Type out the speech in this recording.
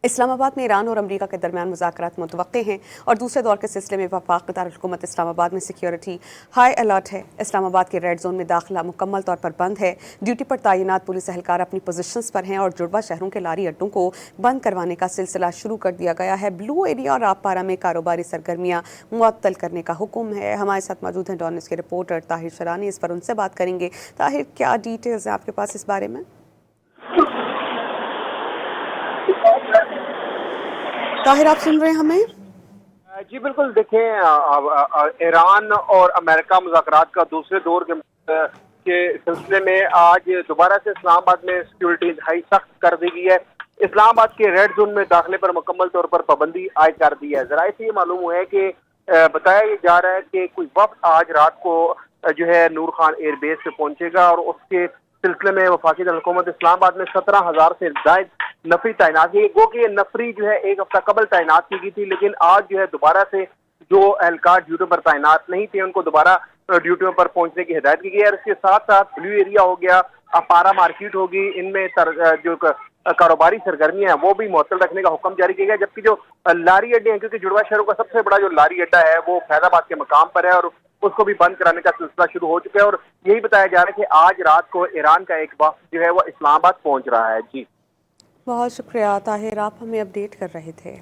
اسلام آباد میں ایران اور امریکہ کے درمیان مذاکرات متوقع ہیں اور دوسرے دور کے سلسلے میں وفاق دارالحکومت اسلام آباد میں سیکیورٹی ہائی الرٹ ہے۔ اسلام آباد کے ریڈ زون میں داخلہ مکمل طور پر بند ہے۔ ڈیوٹی پر تعینات پولیس اہلکار اپنی پوزیشنز پر ہیں اور جڑواں شہروں کے لاری اڈوں کو بند کروانے کا سلسلہ شروع کر دیا گیا ہے۔ بلو ایریا اور آبپارہ میں کاروباری سرگرمیاں معطل کرنے کا حکم ہے۔ ہمارے ساتھ موجود ہیں ڈان نیوز کے رپورٹر طاہر شرانی، اس پر ان سے بات کریں گے۔ طاہر، کیا ڈیٹیلز ہیں آپ کے پاس اس بارے میں؟ طاہر، آپ سن رہے ہیں ہمیں؟ جی بالکل، دیکھیں ایران اور امریکہ مذاکرات کا دوسرے دور کے سلسلے میں آج دوبارہ سے اسلام آباد میں سیکیورٹی انتہائی سخت کر دی گئی ہے۔ اسلام آباد کے ریڈ زون میں داخلے پر مکمل طور پر پابندی عائد کر دی ہے۔ ذرائع سے یہ معلوم ہوا ہے کہ بتایا جا رہا ہے کہ کوئی وفد آج رات کو جو ہے نور خان ایئر بیس پہ پہنچے گا اور اس کے سلسلے میں وفاقی دارالحکومت اسلام آباد میں 17,000 سے زائد نفری تعینات کی گو کہ یہ نفری جو ہے ایک ہفتہ قبل تعینات کی گئی تھی، لیکن آج جو ہے دوبارہ سے جو اہلکار ڈیوٹی پر تعینات نہیں تھے ان کو دوبارہ ڈیوٹیوں پر پہنچنے کی ہدایت کی گئی ہے۔ اور اس کے ساتھ ساتھ بلو ایریا ہو گیا، اپارا مارکیٹ ہوگی، ان میں جو کاروباری سرگرمیاں ہیں وہ بھی معطل رکھنے کا حکم جاری کیا گیا، جبکہ جو لاری اڈے ہیں، کیونکہ جڑواں شہروں کا سب سے بڑا جو لاری اڈا ہے وہ فیض آباد کے مقام پر ہے اور اس کو بھی بند کرانے کا سلسلہ شروع ہو چکا ہے۔ اور یہی بتایا جا رہا ہے کہ آج رات کو ایران کا ایک وفد جو ہے وہ اسلام آباد پہنچ رہا ہے۔ جی بہت شکریہ طاہر، آپ ہمیں اپڈیٹ کر رہے تھے۔